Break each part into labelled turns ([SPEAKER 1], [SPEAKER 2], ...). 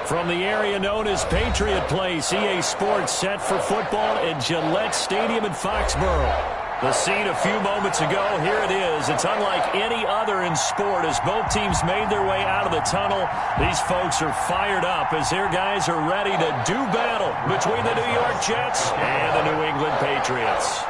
[SPEAKER 1] From the area known as Patriot Place, EA Sports set for football at Gillette Stadium in Foxborough. The scene a few moments ago, here it is. It's unlike any other in sport as both teams made their way out of the tunnel. These folks are fired up as their guys are ready to do battle between the New York Jets and the New England Patriots.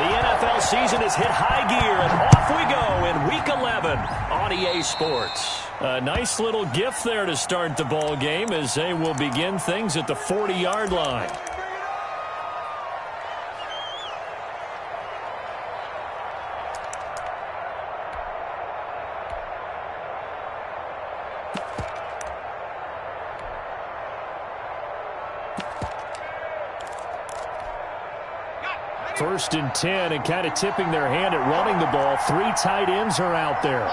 [SPEAKER 1] The NFL season has hit high gear, and off we go in Week 11 on EA Sports. A nice little gift there to start the ball game as they will begin things at the 40-yard line. First and 10, and kind of tipping their hand at running the ball. 3 tight ends are out there.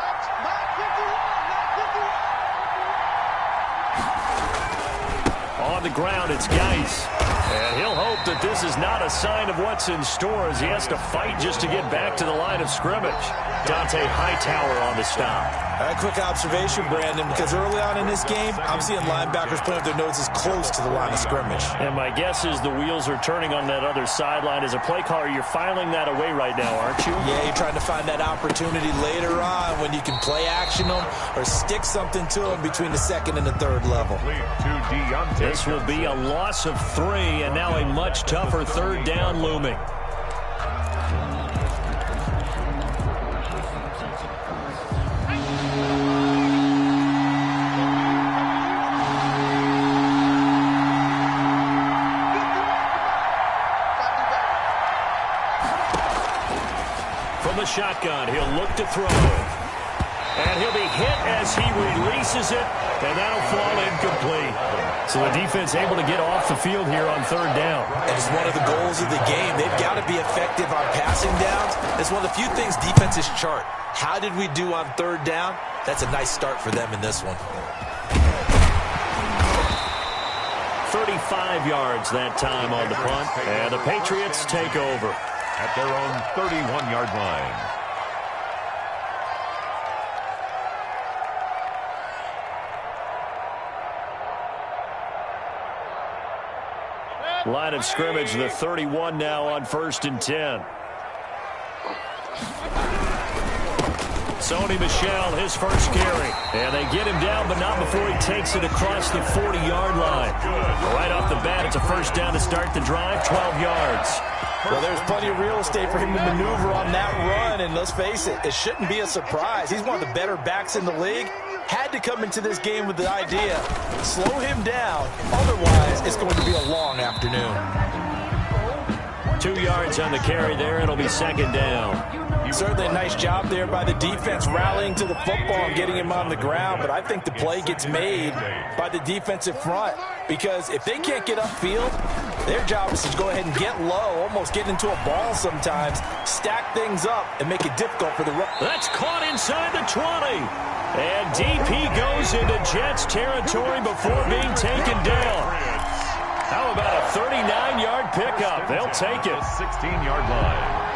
[SPEAKER 1] On the ground, it's Geis. And he'll hope that this is not a sign of what's in store as he has to fight just to get back to the line of scrimmage. Dante Hightower on the stop.
[SPEAKER 2] A quick observation, Brandon, because early on in this game, I'm seeing linebackers putting up their noses close to the line of scrimmage.
[SPEAKER 1] And my guess is the wheels are turning on that other sideline. As a play caller, you're filing that away right now, aren't you?
[SPEAKER 2] Yeah, you're trying to find that opportunity later on when you can play action them or stick something to them between the second and the third level.
[SPEAKER 1] This will be a loss of 3, and now a much tougher third down looming. Shotgun, he'll look to throw. And he'll be hit as he releases it, and that'll fall incomplete. So the defense able to get off the field here on third down.
[SPEAKER 2] And it's one of the goals of the game. They've got to be effective on passing downs. It's one of the few things defenses chart. How did we do on third down? That's a nice start for them in this one.
[SPEAKER 1] 35 yards that time on the punt, and the Patriots take over
[SPEAKER 3] at their own 31-yard line.
[SPEAKER 1] Line of scrimmage, the 31 now on 1st and 10. Sony Michel, his first carry. And they get him down, but not before he takes it across the 40-yard line. Right off the bat, it's a first down to start the drive, 12 yards.
[SPEAKER 2] Well, there's plenty of real estate for him to maneuver on that run, and let's face it, it shouldn't be a surprise. He's one of the better backs in the league. Had to come into this game with the idea, slow him down, otherwise it's going to be a long afternoon.
[SPEAKER 1] 2 yards on the carry there, it'll be second down.
[SPEAKER 2] Certainly a nice job there by the defense rallying to the football and getting him on the ground, but I think the play gets made by the defensive front because if they can't get upfield, their job is to go ahead and get low, almost get into a ball sometimes, stack things up, and make it difficult for the run.
[SPEAKER 1] That's caught inside the 20. And DP goes into Jets territory before being taken down. How about a 39-yard pickup? They'll take it.
[SPEAKER 3] 16-yard line.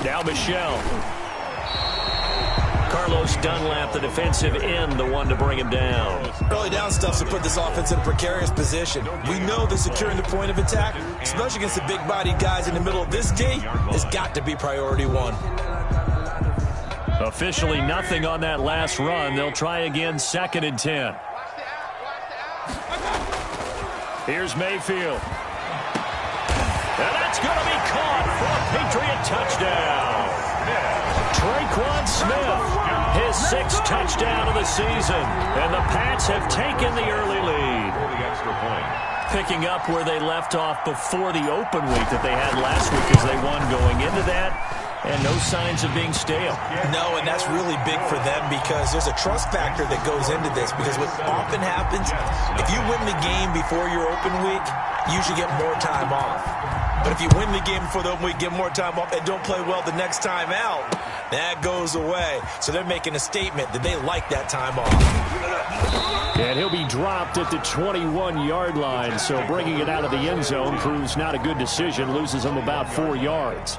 [SPEAKER 1] Now Michel. Carlos Dunlap, the defensive end, the one to bring him down.
[SPEAKER 2] Early down stuff's to put this offense in a precarious position. We know that securing the point of attack, especially against the big-bodied guys in the middle of this D, has got to be priority 1.
[SPEAKER 1] Officially nothing on that last run. They'll try again, 2nd and 10. Here's Mayfield. And that's going to be caught for a Patriot touchdown. Traquan Smith, his 6th touchdown of the season. And the Pats have taken the early lead. Picking up where they left off before the open week that they had last week as they won going into that. And no signs of being stale.
[SPEAKER 2] No, and that's really big for them because there's a trust factor that goes into this. Because what often happens, if you win the game before your open week, you should get more time off. But if you win the game before the open week, get more time off, and don't play well the next time out, That goes away. So they're making a statement that they like that time off.
[SPEAKER 1] And he'll be dropped at the 21-yard line. So bringing it out of the end zone proves not a good decision. Loses him about 4 yards.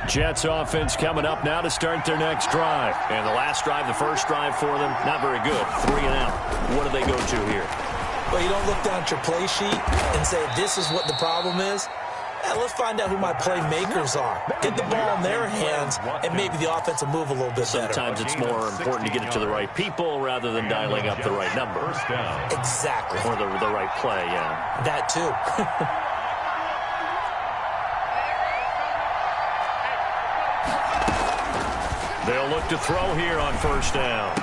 [SPEAKER 1] Jets offense coming up now to start their next drive. And the last drive, the first drive for them, not very good. 3 and out. What do they go to here?
[SPEAKER 2] Well, you don't look down at your play sheet and say, this is what the problem is. Let's find out who my playmakers are. Get the ball in their hands, and maybe the offense will move a little bit better.
[SPEAKER 1] Sometimes it's more important to get it to the right people rather than dialing up the right number.
[SPEAKER 2] Exactly.
[SPEAKER 1] Or the right play, yeah.
[SPEAKER 2] That too.
[SPEAKER 1] They'll look to throw here on first down.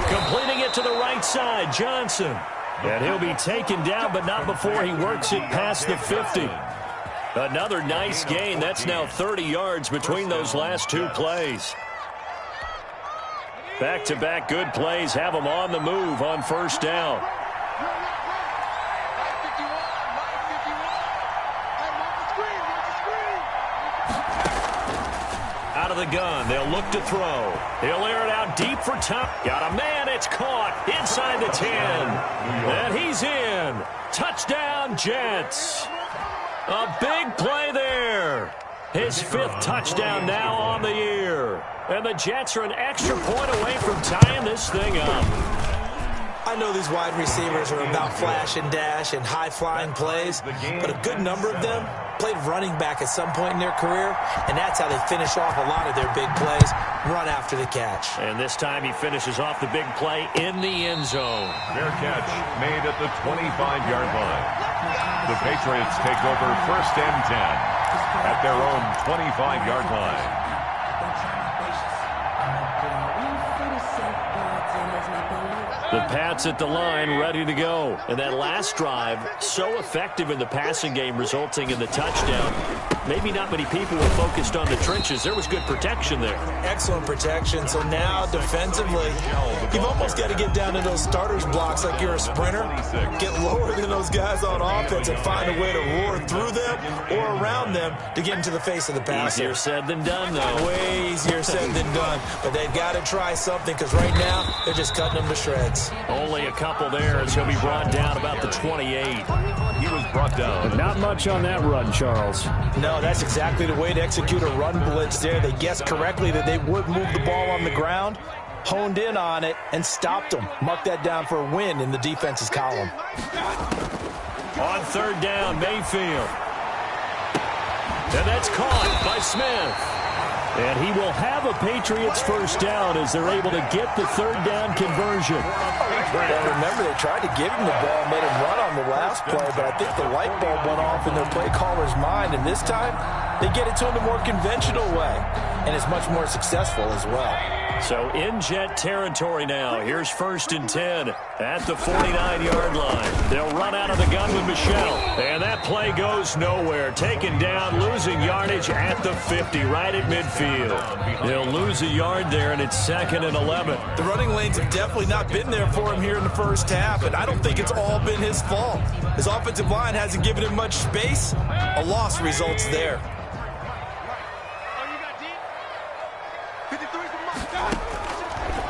[SPEAKER 1] Completing it to the right side, Johnson. And he'll be taken down, but not before he works it past the 50. Another nice gain. That's now 30 yards between those last 2 plays. Back-to-back good plays have them on the move on first down. Out of the gun, they'll look to throw. He'll air it out deep for top. Got a man, it's caught inside the 10. And he's in. Touchdown, Jets. A big play there. His 5th touchdown now on the year. And the Jets are an extra point away from tying this thing up.
[SPEAKER 2] I know these wide receivers are about flash and dash and high-flying plays, but a good number of them played running back at some point in their career, and that's how they finish off a lot of their big plays, run after the catch.
[SPEAKER 1] And this time he finishes off the big play in the end zone.
[SPEAKER 3] Fair catch made at the 25-yard line. The Patriots take over first and 10 at their own 25-yard line.
[SPEAKER 1] The Pats at the line, ready to go. And that last drive, so effective in the passing game, resulting in the touchdown. Maybe not many people were focused on the trenches. There was good protection there.
[SPEAKER 2] Excellent protection. So now, defensively, you've almost got to get down to those starters blocks like you're a sprinter. Get lower than those guys on offense and find a way to roar through them or around them to get into the face of the passer.
[SPEAKER 1] Easier said than done, though.
[SPEAKER 2] Way easier said than done. But they've got to try something because right now, they're just cutting them to shreds.
[SPEAKER 1] Only a couple there as he'll be brought down about the 28.
[SPEAKER 3] He was brought down.
[SPEAKER 1] Not much on that run, Charles.
[SPEAKER 2] No, that's exactly the way to execute a run blitz there. They guessed correctly that they would move the ball on the ground, honed in on it, and stopped them. Mark that down for a win in the defense's column.
[SPEAKER 1] On third down, Mayfield. And that's caught by Smith. And he will have a Patriots first down as they're able to get the third down conversion.
[SPEAKER 2] Now remember, they tried to give him the ball and let him run on the last play, but I think the light bulb went off in their play caller's mind, and this time they get it to him the more conventional way, and it's much more successful as well.
[SPEAKER 1] So in Jet territory now. Here's first and 10 at the 49-yard line. They'll run out of the gun with Michelle. And that play goes nowhere. Taken down, losing yardage at the 50, right at midfield. They'll lose a yard there, and it's 2nd and 11.
[SPEAKER 2] The running lanes have definitely not been there for him here in the first half, and I don't think it's all been his fault. His offensive line hasn't given him much space. A loss results there.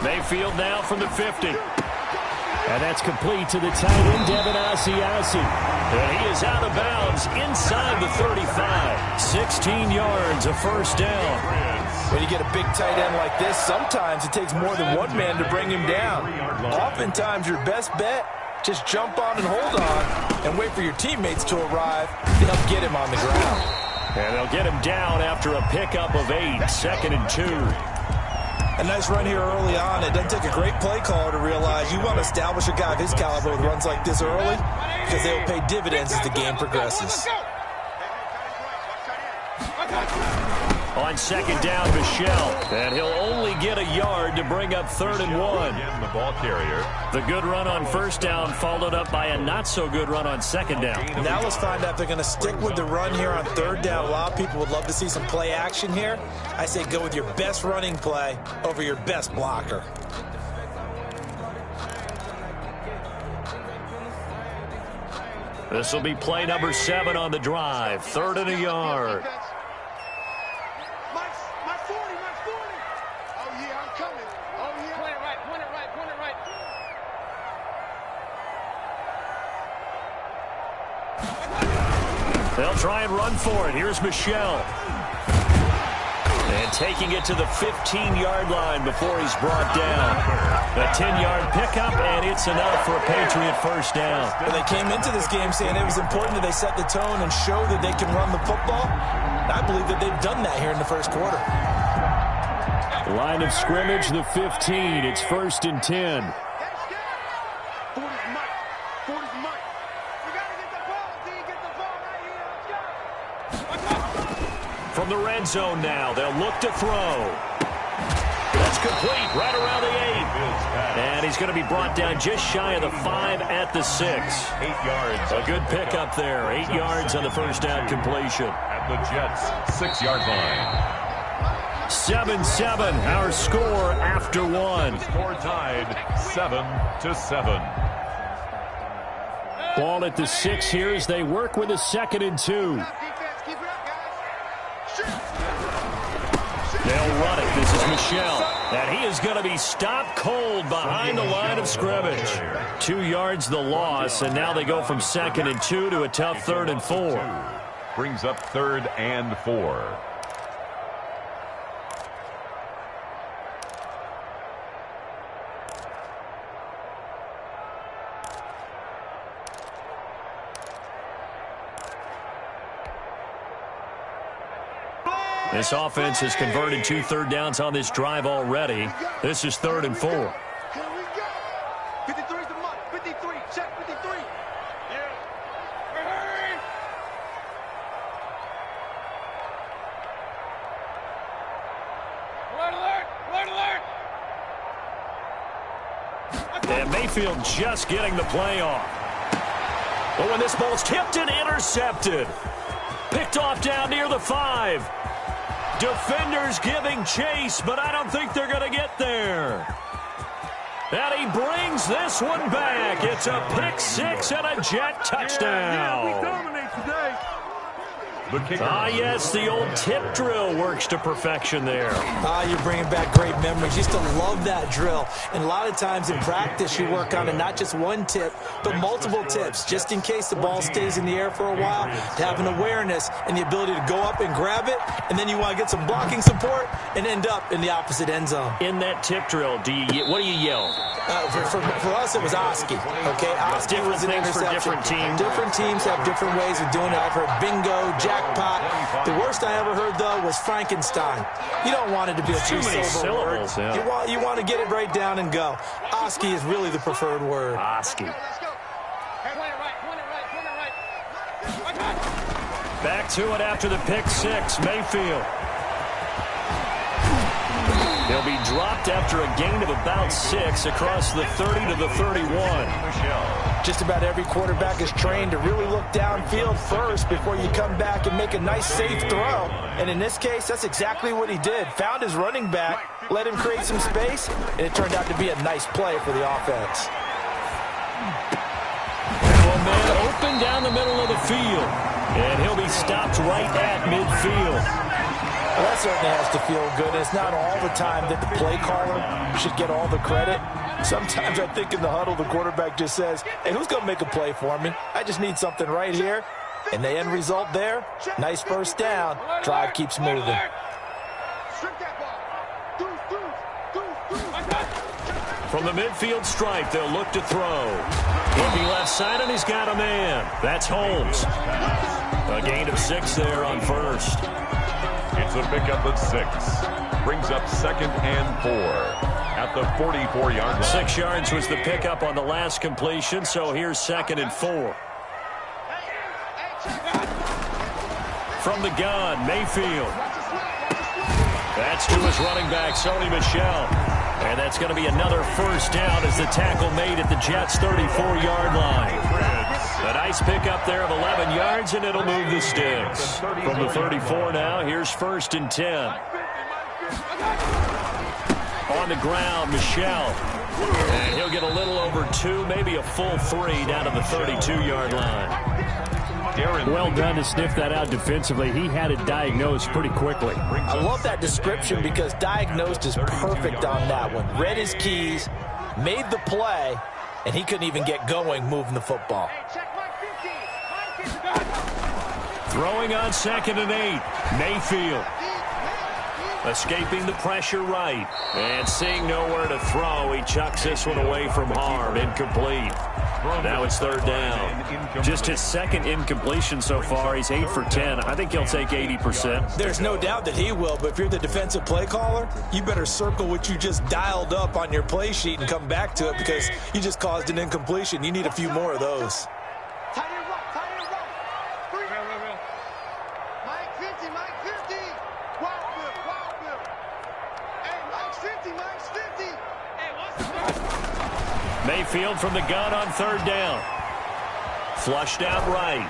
[SPEAKER 1] Mayfield now from the 50. And that's complete to the tight end, Devin Asiasi. And he is out of bounds inside the 35. 16 yards, a first down.
[SPEAKER 2] When you get a big tight end like this, sometimes it takes more than one man to bring him down. Oftentimes, your best bet, just jump on and hold on and wait for your teammates to arrive to help get him on the ground.
[SPEAKER 1] And they'll get him down after a pickup of 8, 2nd and 2.
[SPEAKER 2] A nice run here early on. It doesn't take a great play caller to realize you want to establish a guy of his caliber with runs like this early because they will pay dividends as the game progresses.
[SPEAKER 1] On second down, Michelle. And he'll only get a yard to bring up 3rd and 1.
[SPEAKER 3] Again, the ball carrier.
[SPEAKER 1] The good run on first down followed up by a not-so-good run on second down.
[SPEAKER 2] Now let's find out if they're going to stick with the run here on 3rd down. A lot of people would love to see some play action here. I say go with your best running play over your best blocker.
[SPEAKER 1] This will be play number 7 on the drive. 3rd and a yard. They'll try and run for it. Here's Michelle. And taking it to the 15-yard line before he's brought down. A 10-yard pickup, and it's enough for a Patriot first down.
[SPEAKER 2] Well, they came into this game saying it was important that they set the tone and show that they can run the football. I believe that they've done that here in the first quarter.
[SPEAKER 1] Line of scrimmage, the 15. It's 1st and 10. From the red zone now, they'll look to throw. That's complete, right around the 8. And he's going to be brought down just shy of the 5 at the 6.
[SPEAKER 3] 8 yards.
[SPEAKER 1] A good pickup there. 8 yards on the first down completion.
[SPEAKER 3] At the Jets' 6-yard line.
[SPEAKER 1] 7-7, our score after 1.
[SPEAKER 3] Score tied 7-7.
[SPEAKER 1] Ball at the 6 here as they work with a 2nd and 2. They'll run it. This is Michelle. And he is going to be stopped cold behind the line of scrimmage. 2 yards the loss, and now they go from 2nd and 2 to a tough 3rd and 4.
[SPEAKER 3] Brings up 3rd and 4.
[SPEAKER 1] This offense has converted 2 third downs on this drive already. This is 3rd and 4.
[SPEAKER 4] Here we go. 53 is the mark. 53. Check 53. Yeah. Hurry. Alert, alert. Alert, alert.
[SPEAKER 1] And Mayfield just getting the play off. But when this ball's tipped and intercepted. Picked off down near the 5. Defenders giving chase, but I don't think they're going to get there. And he brings this one back. It's a pick 6 and a Jet touchdown.
[SPEAKER 4] Yeah, we dominate today.
[SPEAKER 1] Yes, the old tip drill works to perfection there.
[SPEAKER 2] You're bringing back great memories. Used to love that drill. And a lot of times in practice, you work on it, not just one tip, but multiple tips, just in case the ball stays in the air for a while, to have an awareness and the ability to go up and grab it, and then you want to get some blocking support and end up in the opposite end zone.
[SPEAKER 1] In that tip drill, what do you yell?
[SPEAKER 2] For us, it was Oski. Okay, Oski was an interception.
[SPEAKER 1] For different teams.
[SPEAKER 2] Different teams have different ways of doing it. I've heard bingo, jackpot. The worst I ever heard, though, was Frankenstein. You don't want it to be a
[SPEAKER 1] too many syllables.
[SPEAKER 2] Yeah. You want to get it right down and go. Oski is really the preferred word.
[SPEAKER 1] Oski. Back to it after the pick 6. Mayfield. He'll be dropped after a gain of about 6 across the 30 to the 31.
[SPEAKER 2] Just about every quarterback is trained to really look downfield first before you come back and make a nice, safe throw. And in this case, that's exactly what he did. Found his running back, let him create some space, and it turned out to be a nice play for the offense.
[SPEAKER 1] Well, man, open down the middle of the field. And he'll be stopped right at midfield.
[SPEAKER 2] Well, that certainly has to feel good. It's not all the time that the play caller should get all the credit. Sometimes I think in the huddle, the quarterback just says, hey, who's going to make a play for me? I just need something right here. And the end result there, nice first down. Drive keeps moving.
[SPEAKER 1] From the midfield stripe, they'll look to throw. Looking left side, and he's got a man. That's Holmes. A gain of 6 there on first.
[SPEAKER 3] It's a pickup of 6. Brings up 2nd and 4 at the 44-yard line.
[SPEAKER 1] 6 yards was the pickup on the last completion, so here's 2nd and 4. From the gun, Mayfield. That's to his running back, Sony Michel. And that's going to be another first down as the tackle made at the Jets' 34-yard line. A nice pickup there of 11 yards, and it'll move the sticks. From the 34 now, here's 1st and 10. On the ground, Michel. And he'll get a little over 2, maybe a full 3 down to the 32-yard line.
[SPEAKER 5] Well done to sniff that out defensively. He had it diagnosed pretty quickly.
[SPEAKER 2] I love that description because diagnosed is perfect on that one. Read his keys, made the play, and he couldn't even get going moving the football.
[SPEAKER 1] Throwing on 2nd and 8. Mayfield. Escaping the pressure right. And seeing nowhere to throw, he chucks this one away from harm. Incomplete. Now it's 3rd down.
[SPEAKER 5] Just his 2nd incompletion so far. He's 8 for 10. I think he'll take 80%.
[SPEAKER 2] There's no doubt that he will, but if you're the defensive play caller, you better circle what you just dialed up on your play sheet and come back to it because you just caused an incompletion. You need a few more of those.
[SPEAKER 1] Mayfield from the gun on 3rd down. Flushed out right.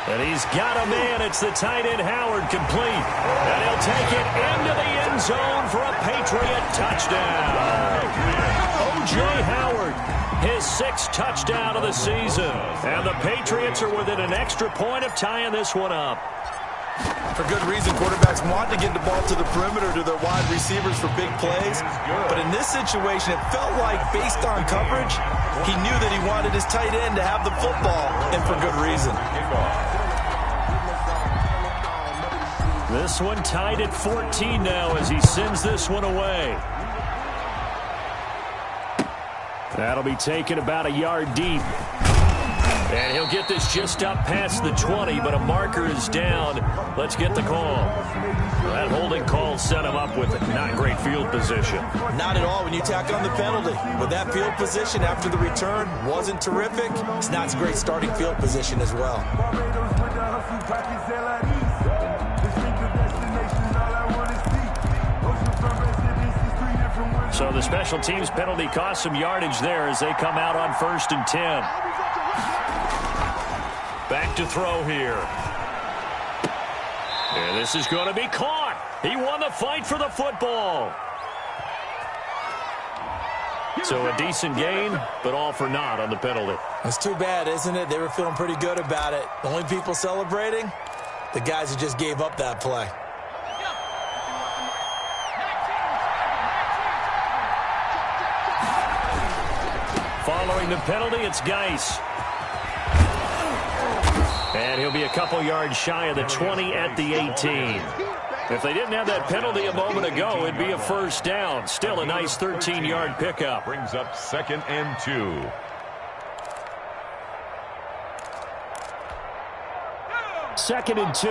[SPEAKER 1] And he's got a man. It's the tight end Howard, complete. And he'll take it into the end zone for a Patriot touchdown. O.J. Howard, his 6th touchdown of the season. And the Patriots are within an extra point of tying this one up.
[SPEAKER 2] For good reason, quarterbacks want to get the ball to the perimeter to their wide receivers for big plays. But in this situation, it felt like, based on coverage, he knew that he wanted his tight end to have the football, and for good reason.
[SPEAKER 1] This one tied at 14 now as he sends this one away. That'll be taken about a yard deep. And he'll get this just up past the 20, but a marker is down. Let's get the call. That holding call set him up with not great field position.
[SPEAKER 2] Not at all when you tack on the penalty. But that field position after the return wasn't terrific. It's not a great starting field position as well.
[SPEAKER 1] So the special teams penalty cost some yardage there as they come out on 1st and 10. Back to throw here. And this is going to be caught. He won the fight for the football. So a decent gain, but all for naught on the penalty.
[SPEAKER 2] It's too bad, isn't it? They were feeling pretty good about it. The only people celebrating, the guys who just gave up that play.
[SPEAKER 1] Following the penalty, it's Geis. And he'll be a couple yards shy of the 20 at the 18. If they didn't have that penalty a moment ago, it'd be a 1st down. Still a nice 13-yard pickup.
[SPEAKER 3] Brings up 2nd and 2.
[SPEAKER 5] Second and 2.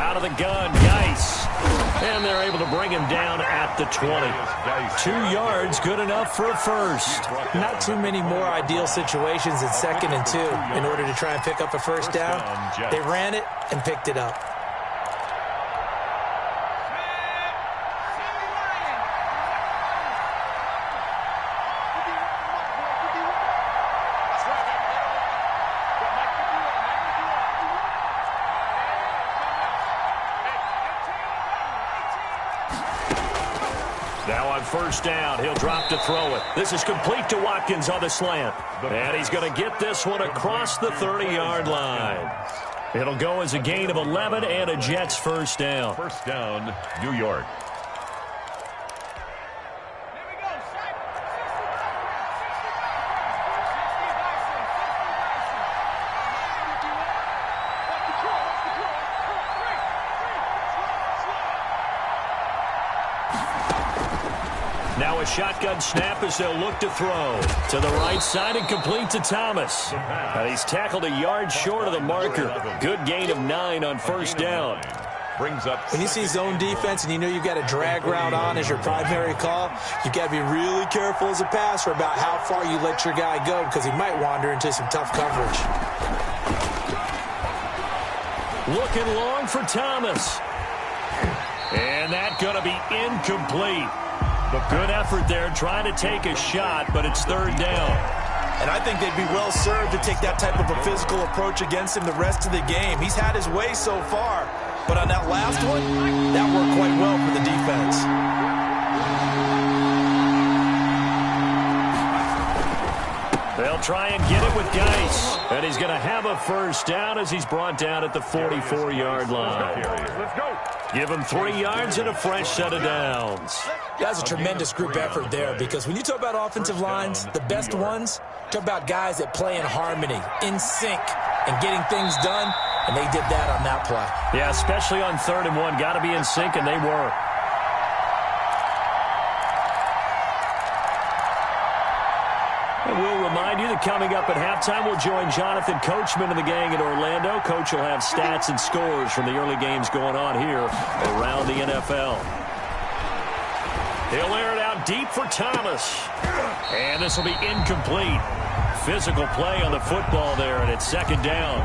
[SPEAKER 1] Out of the gun, Geis. And they're able to bring him down at the 20. 2 yards, good enough for a 1st.
[SPEAKER 2] Not too many more ideal situations in 2nd and 2 in order to try and pick up a 1st down. They ran it and picked it up.
[SPEAKER 1] Now on 1st down, he'll drop to throw it. This is complete to Watkins on the slant. And he's going to get this one across the 30-yard line. It'll go as a gain of 11 and a Jets 1st down.
[SPEAKER 3] 1st down, New York.
[SPEAKER 1] Now a shotgun snap as they'll look to throw. To the right side and complete to Thomas. And he's tackled a yard short of the marker. Good gain of 9 on 1st down.
[SPEAKER 3] Brings up
[SPEAKER 2] when you see zone defense and you know you've got a drag route on as your primary call, you've got to be really careful as a passer about how far you let your guy go because he might wander into some tough coverage.
[SPEAKER 1] Looking long for Thomas. And that's going to be incomplete. But good effort there trying to take a shot, but it's 3rd down.
[SPEAKER 2] And I think they'd be well served to take that type of a physical approach against him the rest of the game. He's had his way so far, but on that last one, that worked quite well for the defense.
[SPEAKER 5] They'll try and get it with Geis. And he's going to have a first down as he's brought down at the 44-yard line.
[SPEAKER 3] Let's go.
[SPEAKER 5] Give him 3 yards and a fresh set of downs.
[SPEAKER 2] That's a tremendous group effort there, because when you talk about offensive lines, the best ones, talk about guys that play in harmony, in sync, and getting things done, and they did that on that play.
[SPEAKER 5] Yeah, especially on 3rd and 1. Got to be in sync, and they were. And we'll remind you that coming up at halftime, we'll join Jonathan Coachman and the gang in Orlando. Coach will have stats and scores from the early games going on here around the NFL. He'll air it out deep for Thomas. And this will be incomplete. Physical play on the football there, and it's 2nd down.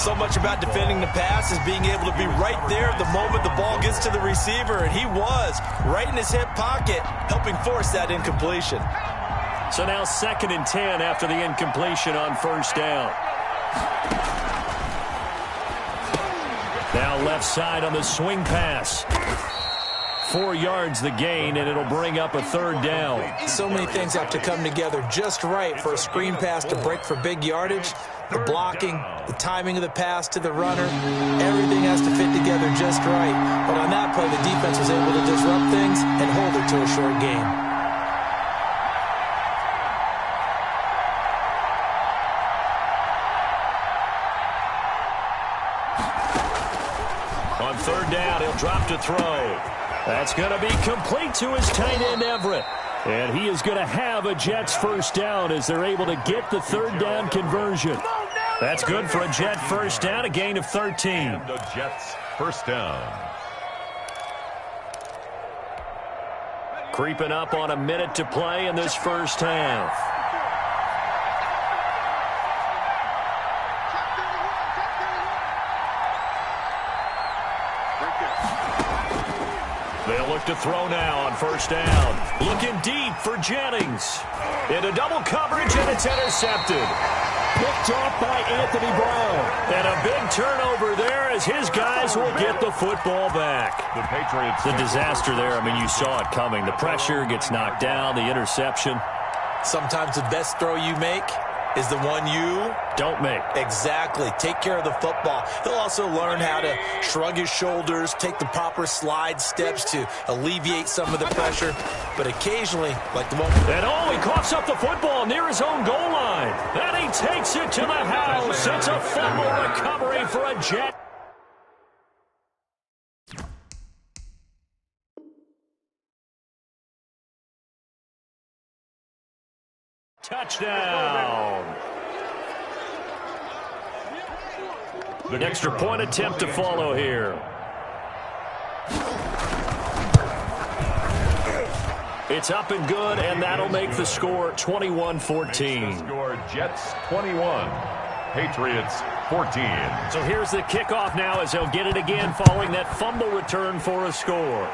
[SPEAKER 2] So much about defending the pass is being able to be right there the moment the ball gets to the receiver, and he was right in his hip pocket, helping force that incompletion.
[SPEAKER 5] So now 2nd and 10 after the incompletion on 1st down. Now left side on the swing pass. 4 yards the gain, and it'll bring up a 3rd down.
[SPEAKER 2] So many things have to come together just right for a screen pass to break for big yardage. The blocking, the timing of the pass to the runner, everything has to fit together just right. But on that play, the defense was able to disrupt things and hold it to a short gain.
[SPEAKER 5] On 3rd down, he'll drop to throw. That's going to be complete to his tight end, Everett. And he is going to have a Jets first down as they're able to get the 3rd down conversion. That's good for a Jet first down, a gain of 13.
[SPEAKER 3] And the Jets first down.
[SPEAKER 5] Creeping up on a minute to play in this first half. They'll look to throw now on 1st down. Looking deep for Jennings. Into double coverage, and it's intercepted. Picked off by Anthony Brown. And a big turnover there as his guys will get the football back.
[SPEAKER 3] The Patriots.
[SPEAKER 5] The disaster there, I mean, you saw it coming. The pressure gets knocked down, the interception.
[SPEAKER 2] Sometimes the best throw you make is the one you
[SPEAKER 5] don't make.
[SPEAKER 2] Exactly. Take care of the football. He'll also learn how to shrug his shoulders, take the proper slide steps to alleviate some of the pressure. But occasionally, like the one.
[SPEAKER 5] And he coughs up the football near his own goal line. And he takes it to the house. It's a fumble recovery for a Jet. Touchdown. An extra point attempt to follow here. It's up and good, and that'll make the score 21-14.
[SPEAKER 3] Score Jets 21, Patriots 14.
[SPEAKER 5] So here's the kickoff now as they'll get it again following that fumble return for a score.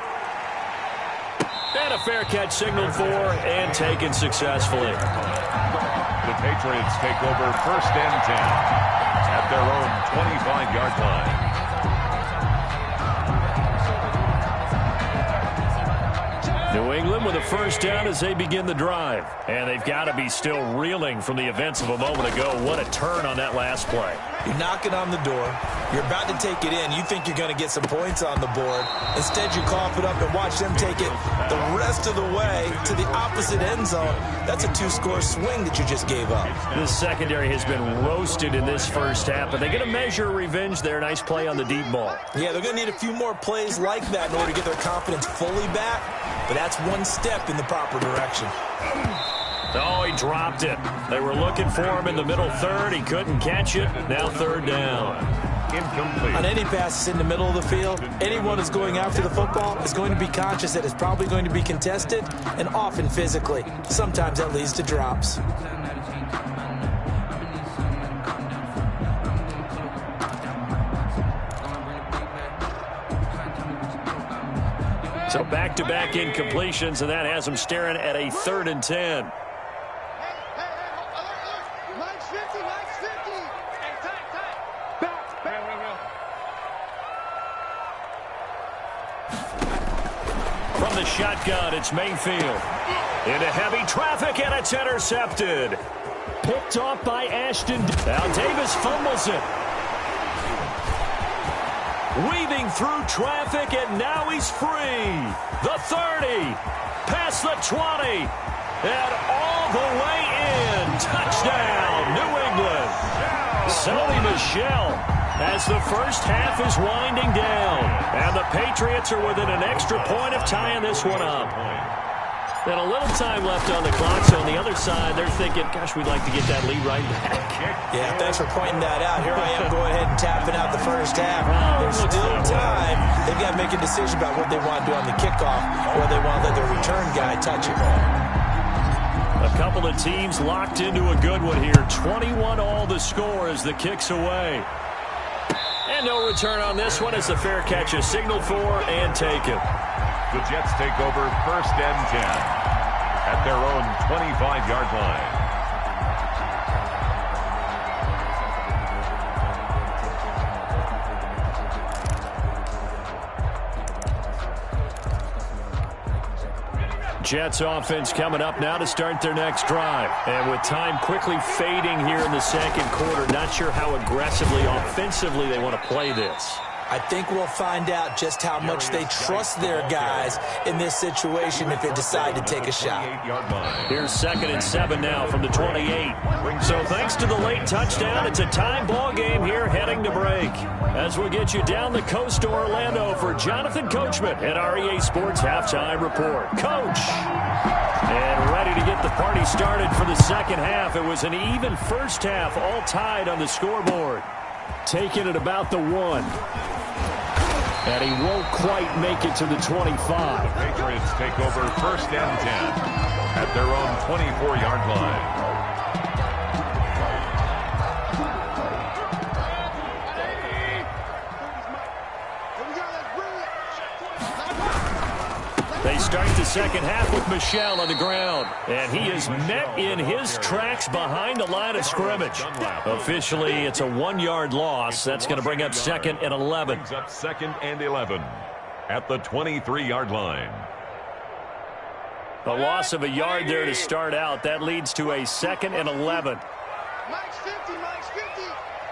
[SPEAKER 5] And a fair catch signaled for and taken successfully.
[SPEAKER 3] The Patriots take over 1st and 10 at their own 25-yard line.
[SPEAKER 5] New England with a first down as they begin the drive. And they've got to be still reeling from the events of a moment ago. What a turn on that last play.
[SPEAKER 2] You're knocking on the door. You're about to take it in. You think you're going to get some points on the board. Instead, you cough it up and watch them take it the rest of the way to the opposite end zone. That's a 2-score swing that you just gave up.
[SPEAKER 5] This secondary has been roasted in this first half, but they're going to measure revenge there. Nice play on the deep ball.
[SPEAKER 2] Yeah, they're going to need a few more plays like that in order to get their confidence fully back. But that's one step in the proper direction.
[SPEAKER 5] Oh, he dropped it. They were looking for him in the middle third. He couldn't catch it. Now 3rd down.
[SPEAKER 3] Incomplete.
[SPEAKER 2] On any passes in the middle of the field, anyone who's going after the football is going to be conscious that it's probably going to be contested, and often physically. Sometimes that leads to drops.
[SPEAKER 5] So back-to-back incompletions, and that has them staring at a 3rd and 10. From the shotgun, it's Mayfield. Into heavy traffic, and it's intercepted. Picked off by Ashton. Now Davis fumbles it. Weaving through traffic, and now he's free. The 30, past the 20, and all the way in. Touchdown, New England. Sony Michel as the first half is winding down. And the Patriots are within an extra point of tying this one up. And a little time left on the clock, so on the other side, they're thinking, gosh, we'd like to get that lead right back.
[SPEAKER 2] Yeah, thanks for pointing that out. Here I am going ahead and tapping out the first half. There's still time. They've got to make a decision about what they want to do on the kickoff, or they want to let their return guy touch it.
[SPEAKER 5] A couple of teams locked into a good one here. 21-all the score as the kick's away. And no return on this one as the fair catch is signaled for and taken.
[SPEAKER 3] The Jets take over 1st and 10 at their own 25-yard line.
[SPEAKER 5] Jets offense coming up now to start their next drive. And with time quickly fading here in the second quarter, not sure how aggressively, offensively they want to play this.
[SPEAKER 2] I think we'll find out just how much they trust their guys in this situation if they decide to take a shot.
[SPEAKER 5] Here's 2nd and 7 now from the 28. So thanks to the late touchdown, it's a tie ball game here heading to break. As we get you down the coast to Orlando for Jonathan Coachman at REA Sports Halftime Report. Coach! And ready to get the party started for the second half. It was an even first half, all tied on the scoreboard. Taking it about the 1. And he won't quite make it to the 25.
[SPEAKER 3] Patriots take over 1st and 10 at their own 24-yard line.
[SPEAKER 5] They start the second half with Michel on the ground. And he is met in his tracks behind the line of scrimmage. Officially, it's a 1-yard loss. That's going to bring up 2nd and 11.
[SPEAKER 3] Brings up 2nd and 11 at the 23-yard line.
[SPEAKER 5] A loss of a yard there to start out. That leads to a 2nd and 11.
[SPEAKER 4] Mike's 50, Mike's 50.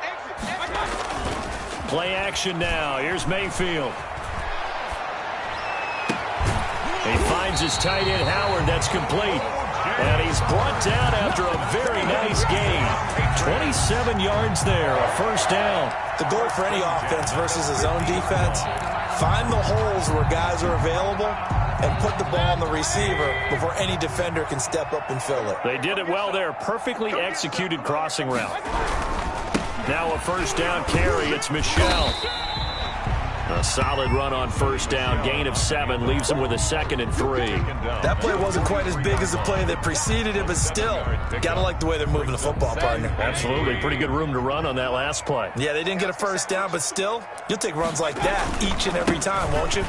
[SPEAKER 4] Exit.
[SPEAKER 5] Play action now. Here's Mayfield. He finds his tight end, Howard. That's complete. And he's brought down after a very nice gain. 27 yards there, a first down.
[SPEAKER 2] The goal for any offense versus his own defense, find the holes where guys are available and put the ball on the receiver before any defender can step up and fill it.
[SPEAKER 5] They did it well there. Perfectly executed crossing route. Now a first down carry. It's Michel. A solid run on first down. Gain of 7 leaves him with a 2nd and 3.
[SPEAKER 2] That play wasn't quite as big as the play that preceded it, but still, gotta like the way they're moving the football, partner.
[SPEAKER 5] Absolutely. Pretty good room to run on that last play.
[SPEAKER 2] Yeah, they didn't get a first down, but still, you'll take runs like that each and every time, won't you?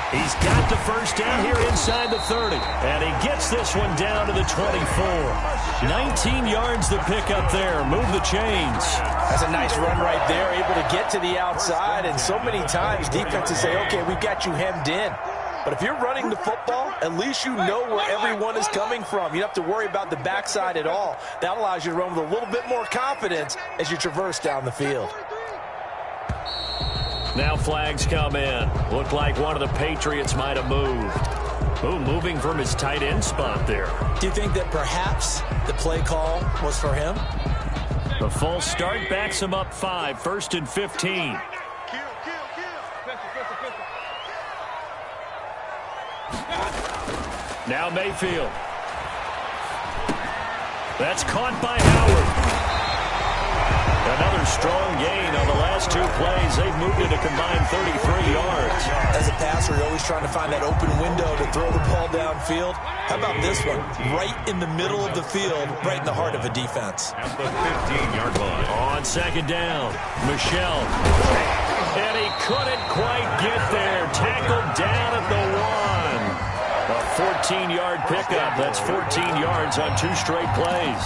[SPEAKER 5] He's got the first down here inside the 30. And he gets this one down to the 24. 19 yards to pick up there. Move the chains.
[SPEAKER 2] That's a nice run right there, able to get to the outside. And so many times defenses say, okay, we've got you hemmed in. But if you're running the football, at least you know where everyone is coming from. You don't have to worry about the backside at all. That allows you to run with a little bit more confidence as you traverse down the field.
[SPEAKER 5] Now flags come in. Looked like one of the Patriots might have moved. Ooh, moving from his tight end spot there.
[SPEAKER 2] Do you think that perhaps the play call was for him?
[SPEAKER 5] The full start backs him up 5. 1st and 15. Now Mayfield. That's caught by Howard. Another strong gain on the last 2 plays. They've moved it a combined 33 yards.
[SPEAKER 2] As a passer, you're always trying to find that open window to throw the ball downfield. How about this one? Right in the middle of the field, right in the heart of a defense.
[SPEAKER 3] At the 15-yard line.
[SPEAKER 5] On 2nd down, Michel. And he couldn't quite get there. Tackled down at the 1. A 14-yard pickup. That's 14 yards on 2 straight plays.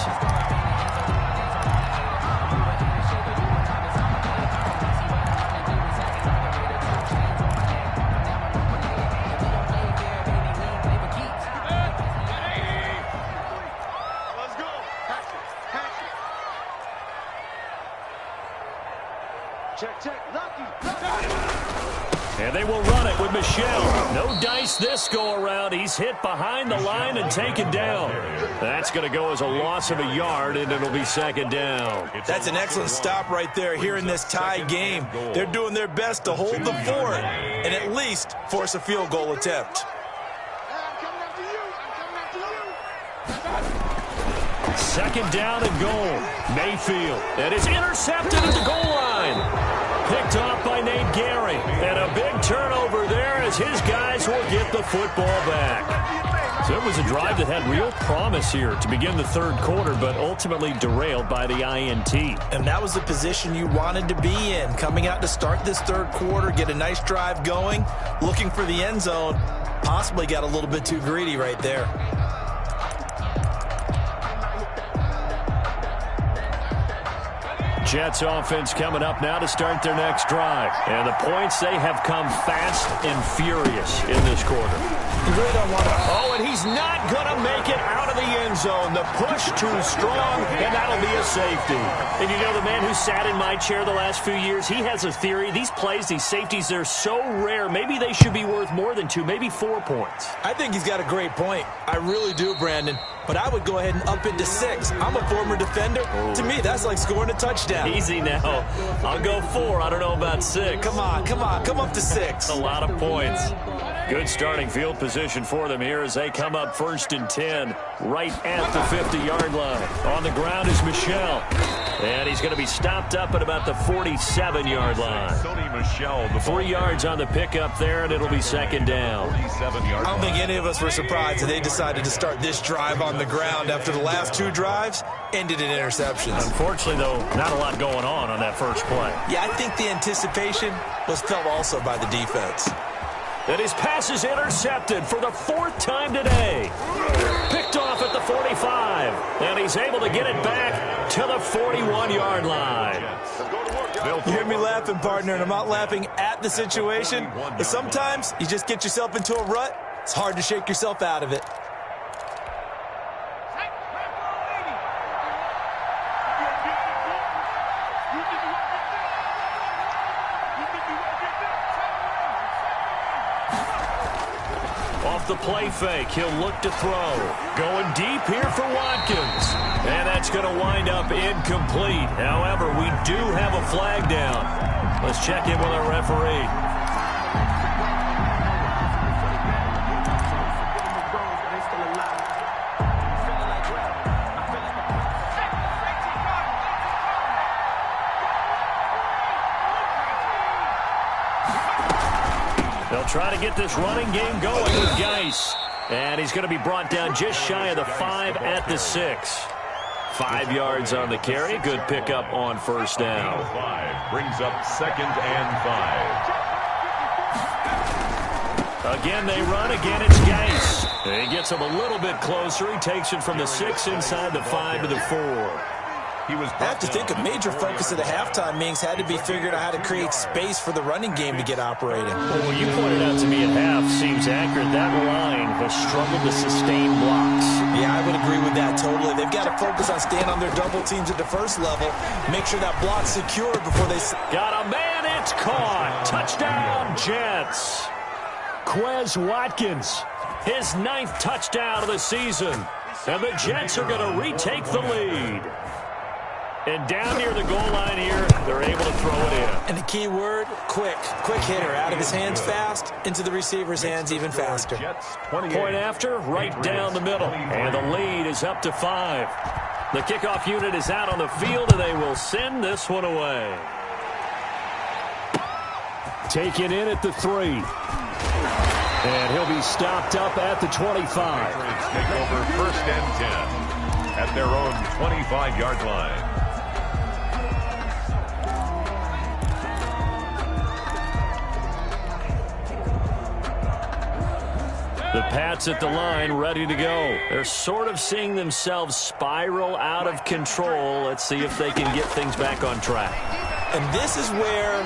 [SPEAKER 5] Michel. No dice this go-around. He's hit behind the line and taken down. That's going to go as a loss of a yard, and it'll be second down.
[SPEAKER 2] That's an excellent stop right there here in this tie game. They're doing their best to hold the fort and at least force a field goal attempt.
[SPEAKER 5] Second down and goal. Mayfield. And it's intercepted at the goal line. Picked off by Nate Gehring. And a big turnover there as his guys will get the football back. So it was a drive that had real promise here to begin the third quarter, but ultimately derailed by the INT.
[SPEAKER 2] And that was the position you wanted to be in. Coming out to start this third quarter, get a nice drive going, looking for the end zone. Possibly got a little bit too greedy right there.
[SPEAKER 5] Jets offense coming up now to start their next drive. And the points, they have come fast and furious in this quarter.
[SPEAKER 2] You really don't want to.
[SPEAKER 5] Oh, and he's not going to make it out of the end zone. The push too strong, and that'll be a safety. And you know, the man who sat in my chair the last few years, he has a theory. These plays, these safeties, they're so rare. Maybe they should be worth more than 2, maybe 4 points.
[SPEAKER 2] I think he's got a great point. I really do, Brandon. But I would go ahead and up it to 6. I'm a former defender. Oh. To me, that's like scoring a touchdown.
[SPEAKER 5] Easy now. I'll go 4. I don't know about 6.
[SPEAKER 2] Come on. Come up to 6.
[SPEAKER 5] A lot of points. Good starting field position for them here as they come up 1st and 10 right at the 50-yard line. On the ground is Michel. And he's going to be stopped up at about the 47-yard line. 3 yards on the pickup there, and it'll be second down.
[SPEAKER 2] I don't think any of us were surprised that they decided to start this drive on the ground after the last 2 drives ended in interceptions.
[SPEAKER 5] Unfortunately, though, not a lot going on that first play.
[SPEAKER 2] Yeah, I think the anticipation was felt also by the defense.
[SPEAKER 5] And his pass is intercepted for the 4th time today. Picked off at the 45. And he's able to get it back to the 41-yard line.
[SPEAKER 2] You hear me laughing, partner, and I'm not laughing at the situation. But sometimes you just get yourself into a rut. It's hard to shake yourself out of it.
[SPEAKER 5] The play fake. He'll look to throw. Going deep here for Watkins. And that's going to wind up incomplete. However, we do have a flag down. Let's check in with our referee. They'll try to get this running game going with Geis. And he's going to be brought down just shy of the 5 at the 6. 5 yards on the carry. Good pickup on first down.
[SPEAKER 3] 5 brings up 2nd and 5.
[SPEAKER 5] Again, they run. Again, it's Geis. He gets him a little bit closer. He takes it from the 6 inside the 5 to the 4.
[SPEAKER 2] I have to think a major focus of the halftime meetings had to be figuring out how to create space for the running game to get operating.
[SPEAKER 5] Well, what you pointed out to me at half seems accurate. That line has struggled to sustain blocks.
[SPEAKER 2] Yeah, I would agree with that totally. They've got to focus on staying on their double teams at the first level, make sure that block's secure before they...
[SPEAKER 5] Got a man, it's caught. Touchdown, Jets. Quez Watkins, his 9th touchdown of the season. And the Jets are going to retake the lead. And down near the goal line here, they're able to throw it in.
[SPEAKER 2] And the key word, quick. Quick hitter. Out of his hands fast, into the receiver's hands even faster.
[SPEAKER 5] Point after, right down the middle. And the lead is up to 5. The kickoff unit is out on the field, and they will send this one away. Taken in at the 3. And he'll be stopped up at the 25.
[SPEAKER 3] Take over 1st and 10 at their own 25-yard line.
[SPEAKER 5] The Pats at the line, ready to go. They're sort of seeing themselves spiral out of control. Let's see if they can get things back on track.
[SPEAKER 2] And this is where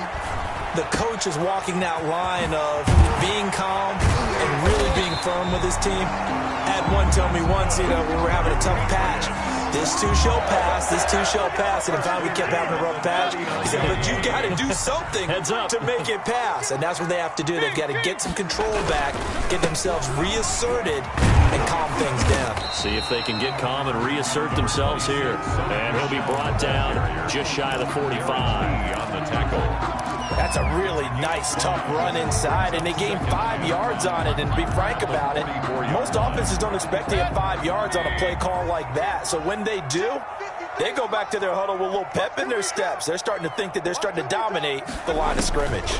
[SPEAKER 2] the coach is walking that line of being calm and really being firm with his team. I had one tell me once, we were having a tough patch. This too shall pass. This too shall pass. And finally kept having a rough patch. He said, but you got to do something to make it pass. And that's what they have to do. They've got to get some control back, get themselves reasserted, and calm things down.
[SPEAKER 5] See if they can get calm and reassert themselves here. And he'll be brought down just shy of the 45.
[SPEAKER 3] On the tackle.
[SPEAKER 2] That's a really nice, tough run inside, and they gained 5 yards on it. And to be frank about it, most offenses don't expect to get 5 yards on a play call like that. So when they do, they go back to their huddle with a little pep in their steps. They're starting to think that they're starting to dominate the line of scrimmage.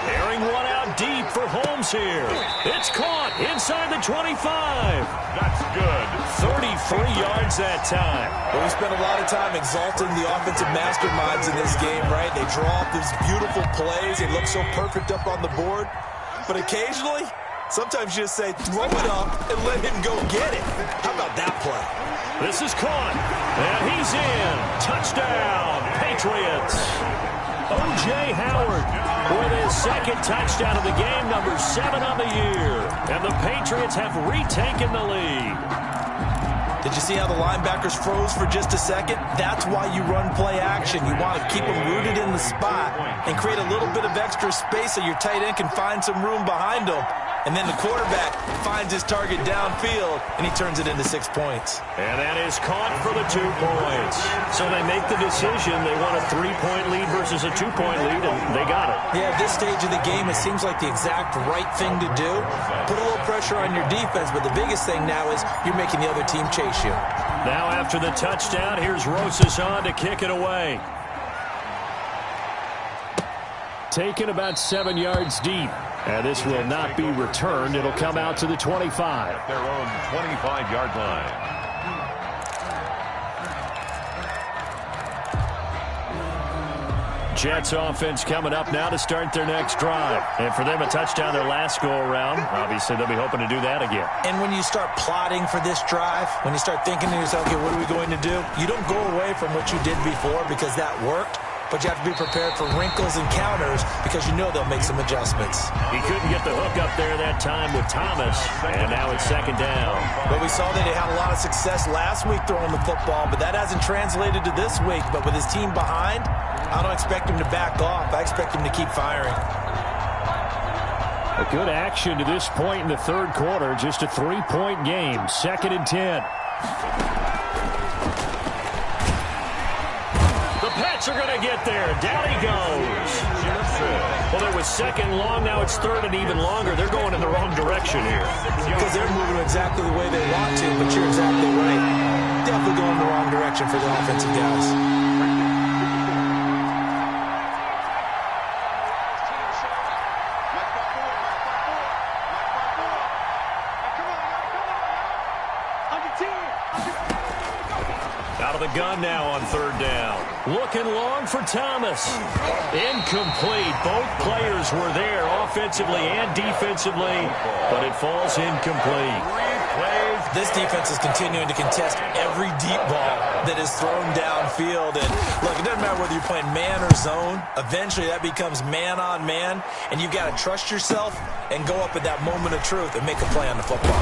[SPEAKER 5] Airing one out deep for Holmes here. It's caught inside the 25.
[SPEAKER 3] That's good.
[SPEAKER 5] 33 yards that time.
[SPEAKER 2] Well, we spent a lot of time exalting the offensive masterminds in this game, right? They draw up these beautiful plays. They look so perfect up on the board. But occasionally, sometimes you just say, throw it up and let him go get it. How about that play?
[SPEAKER 5] This is caught. And he's in. Touchdown, Patriots. O.J. Howard with his second touchdown of the game, number 7 on the year. And the Patriots have retaken the lead.
[SPEAKER 2] Did you see how the linebackers froze for just a second? That's why you run play action. You want to keep them rooted in the spot and create a little bit of extra space so your tight end can find some room behind them. And then the quarterback finds his target downfield, and he turns it into 6 points.
[SPEAKER 5] And that is caught for the 2 points. So they make the decision. They want a 3-point lead versus a 2-point lead, and they got it.
[SPEAKER 2] Yeah, at this stage of the game, it seems like the exact right thing to do. Put a little pressure on your defense, but the biggest thing now is you're making the other team chase you.
[SPEAKER 5] Now after the touchdown, here's Rosas on to kick it away. Taken about 7 yards deep. And this will not be returned. It'll come out to the 25.
[SPEAKER 3] Their own 25-yard line.
[SPEAKER 5] Jets offense coming up now to start their next drive. And for them, a touchdown their last go-around. Obviously, they'll be hoping to do that again.
[SPEAKER 2] And when you start plotting for this drive, when you start thinking to yourself, okay, what are we going to do? You don't go away from what you did before because that worked. But you have to be prepared for wrinkles and counters because you know they'll make some adjustments.
[SPEAKER 5] He couldn't get the hook up there that time with Thomas, and now it's second down.
[SPEAKER 2] But we saw that he had a lot of success last week throwing the football, but that hasn't translated to this week. But with his team behind, I don't expect him to back off. I expect him to keep firing.
[SPEAKER 5] A good action to this point in the third quarter. Just a 3-point game. 2nd and 10. Are going to get there. Down he goes. Well, it was 2nd long. Now it's 3rd and even longer. They're going in the wrong direction here.
[SPEAKER 2] Because they're moving exactly the way they want to, but you're exactly right. Definitely going in the wrong direction for the offensive guys.
[SPEAKER 5] Gun now on 3rd down. Looking long for Thomas. Incomplete. Both players were there offensively and defensively, but it falls incomplete.
[SPEAKER 2] This defense is continuing to contest every deep ball that is thrown downfield. And look, it doesn't matter whether you're playing man or zone. Eventually that becomes man on man, and you've got to trust yourself and go up at that moment of truth and make a play on the football.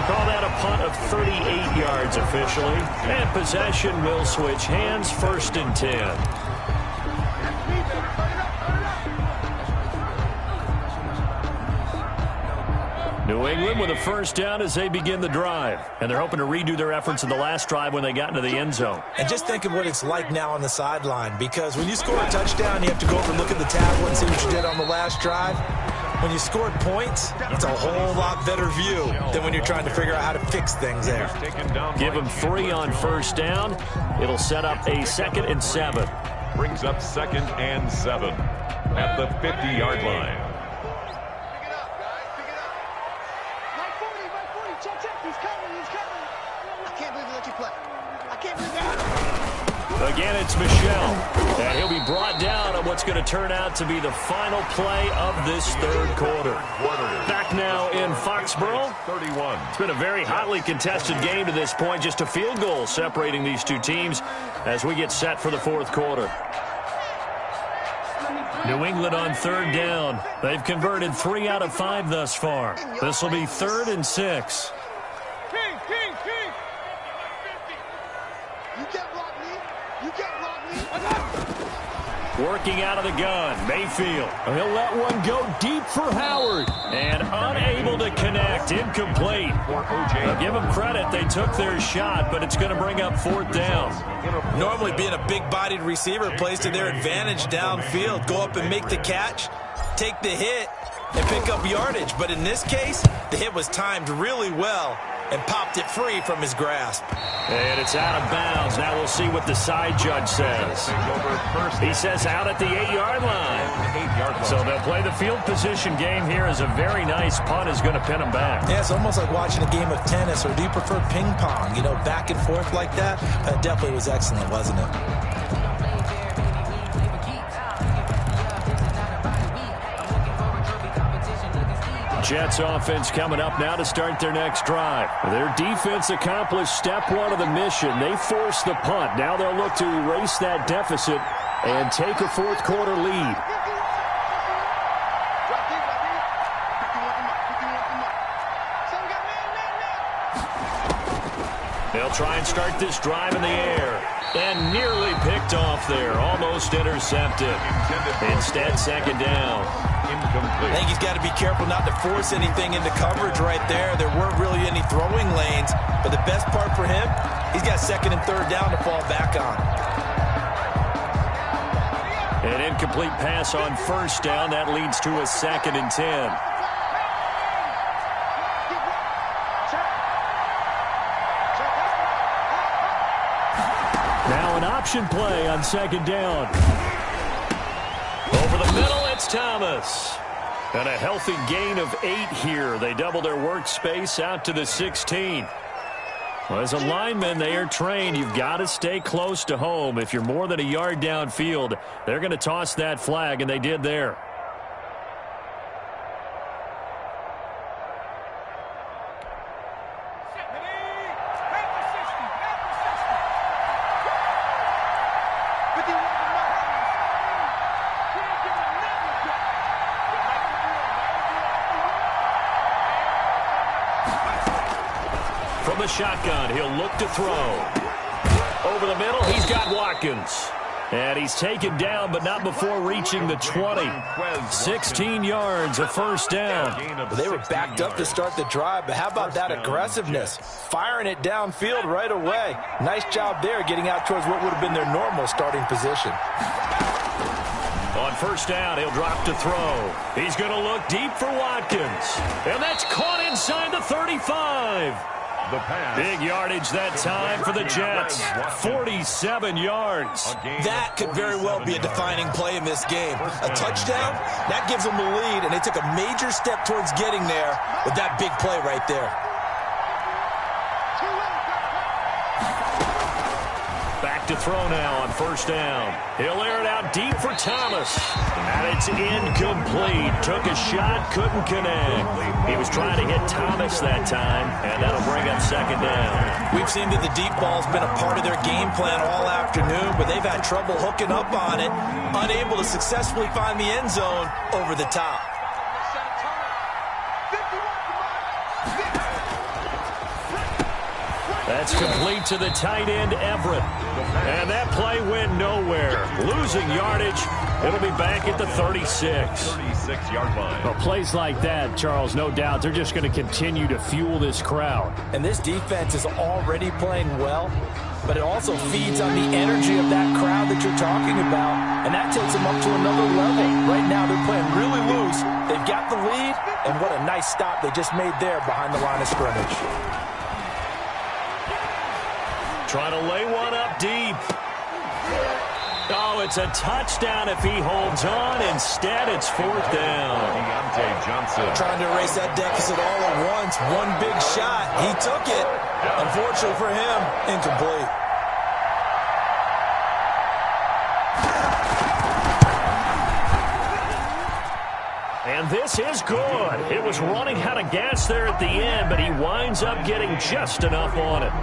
[SPEAKER 5] Call that a punt of 38 yards officially. And possession will switch hands. 1st and 10. New England with a 1st down as they begin the drive. And they're hoping to redo their efforts in the last drive when they got into the end zone.
[SPEAKER 2] And just think of what it's like now on the sideline. Because when you score a touchdown, you have to go over and look at the tablet and see what you did on the last drive. When you scored points, it's a whole lot better view than when you're trying to figure out how to fix things there.
[SPEAKER 5] Give them 3 on 1st down. It'll set up a 2nd and 7.
[SPEAKER 3] Brings up 2nd and 7 at the 50-yard line.
[SPEAKER 4] Pick it up, guys. Pick it up. My 40. Check. He's coming. I can't believe they let you play. I can't believe that.
[SPEAKER 5] Again, it's Michel. And he'll be brought down on what's going to turn out to be the final play of this 3rd quarter. Back now in Foxborough.
[SPEAKER 3] 31.
[SPEAKER 5] It's been a very hotly contested game to this point. Just a field goal separating these two teams as we get set for the 4th quarter. New England on 3rd down. They've converted 3 out of 5 thus far. This will be 3rd and 6.
[SPEAKER 4] You can't block me. You can't block me.
[SPEAKER 5] Working out of the gun, Mayfield. He'll let one go deep for Howard. And unable to connect, incomplete. Now give them credit, they took their shot, but it's going to bring up 4th down.
[SPEAKER 2] Normally being a big-bodied receiver plays to their advantage downfield. Go up and make the catch, take the hit, and pick up yardage. But in this case, the hit was timed really well and popped it free from his grasp.
[SPEAKER 5] And it's out of bounds. Now we'll see what the side judge says. He says out at the 8-yard line. So they'll play the field position game here as a very nice punt is going to pin them back.
[SPEAKER 2] Yeah, it's almost like watching a game of tennis, or do you prefer ping pong? You know, back and forth like that? That definitely was excellent, wasn't it?
[SPEAKER 5] Jets offense coming up now to start their next drive. Their defense accomplished step 1 of the mission. They forced the punt. Now they'll look to erase that deficit and take a 4th quarter lead. They'll try and start this drive in the air. And nearly picked off there. Almost intercepted. Instead, 2nd down.
[SPEAKER 2] I think he's got to be careful not to force anything into coverage right there. There weren't really any throwing lanes. But the best part for him, he's got 2nd and 3rd down to fall back on.
[SPEAKER 5] An incomplete pass on 1st down. That leads to a 2nd and 10. Now an option play on 2nd down. Over the middle, it's Thomas. And a healthy gain of 8 here. They double their workspace out to the 16. Well, as a lineman, they are trained. You've got to stay close to home. If you're more than a yard downfield, they're going to toss that flag, and they did there. From the shotgun, he'll look to throw. Over the middle, he's got Watkins. And he's taken down, but not before reaching the 20. 16 yards, a 1st down.
[SPEAKER 2] Well, they were backed up to start the drive, but how about that aggressiveness? Firing it downfield right away. Nice job there getting out towards what would have been their normal starting position.
[SPEAKER 5] On 1st down, he'll drop to throw. He's going to look deep for Watkins. And that's caught inside the 35. Big yardage that time for the Jets. 47 yards.
[SPEAKER 2] That could very well be a defining play in this game. A touchdown, that gives them the lead, and they took a major step towards getting there with that big play right there.
[SPEAKER 5] Back to throw now on 1st down. He'll air it out deep for Thomas. And it's incomplete. Took a shot, couldn't connect. He was trying to hit Thomas that time, and that'll bring up 2nd down.
[SPEAKER 2] We've seen that the deep ball's been a part of their game plan all afternoon, but they've had trouble hooking up on it, unable to successfully find the end zone over the top.
[SPEAKER 5] That's complete to the tight end, Everett. And that play went nowhere. Losing yardage. It'll be back at the 36.
[SPEAKER 3] 36-yard line.
[SPEAKER 5] Well, plays like that, Charles, no doubt, they're just going to continue to fuel this crowd.
[SPEAKER 2] And this defense is already playing well, but it also feeds on the energy of that crowd that you're talking about, and that takes them up to another level. Right now, they're playing really loose. They've got the lead, and what a nice stop they just made there behind the line of scrimmage.
[SPEAKER 5] Trying to lay one up deep. Oh, it's a touchdown if he holds on. Instead, it's 4th down.
[SPEAKER 3] Deontay Johnson.
[SPEAKER 2] Trying to erase that deficit all at once. One big shot. He took it. Unfortunately for him, incomplete.
[SPEAKER 5] And this is good. It was running out of gas there at the end, but he winds up getting just enough on it.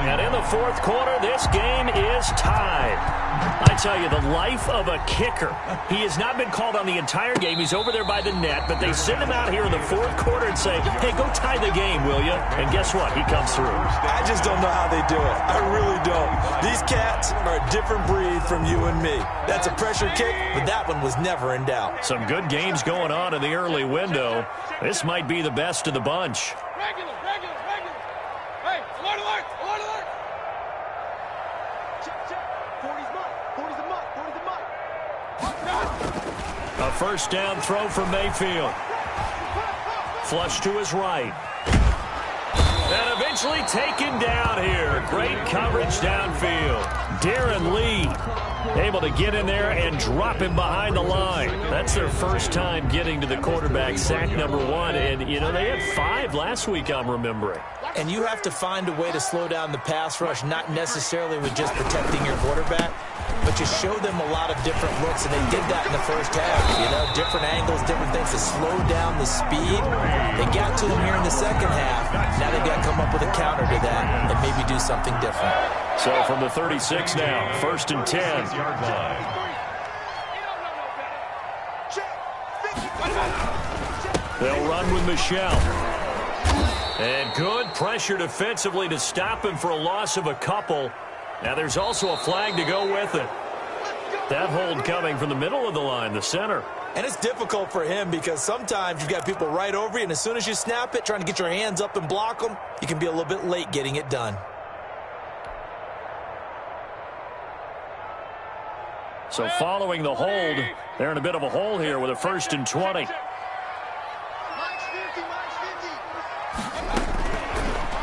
[SPEAKER 5] And in the fourth quarter, this game is tied. I tell you, the life of a kicker. He has not been called on the entire game. He's over there by the net, but they send him out here in the fourth quarter and say, hey, go tie the game, will you? And guess what? He comes through.
[SPEAKER 2] I just don't know how they do it. I really don't. These cats are a different breed from you and me. That's a pressure kick, but that one was never in doubt.
[SPEAKER 5] Some good games going on in the early window. This might be the best of the bunch.
[SPEAKER 4] Regular. Hey, alert. Check. 40's a mutt.
[SPEAKER 5] A first down throw from Mayfield. Flush to his right. And eventually taken down here. Great coverage downfield. Darren Lee able to get in there and drop him behind the line. That's their first time getting to the quarterback, sack number 1. And, you know, they had 5 last week, I'm remembering.
[SPEAKER 2] And you have to find a way to slow down the pass rush, not necessarily with just protecting your quarterback, but you show them a lot of different looks, and they did that in the first half. You know, different angles, different things to slow down the speed. They got to him here in the second half. Now they've got to come up with a counter to that and maybe do something different.
[SPEAKER 5] So from the 36 now, 1st and 10. They'll run with Michelle. And good pressure defensively to stop him for a loss of a couple. Now there's also a flag to go with it. That hold coming from the middle of the line, the center.
[SPEAKER 2] And it's difficult for him because sometimes you've got people right over you, and as soon as you snap it, trying to get your hands up and block them, you can be a little bit late getting it done.
[SPEAKER 5] So following the hold, they're in a bit of a hole here with a 1st and 20.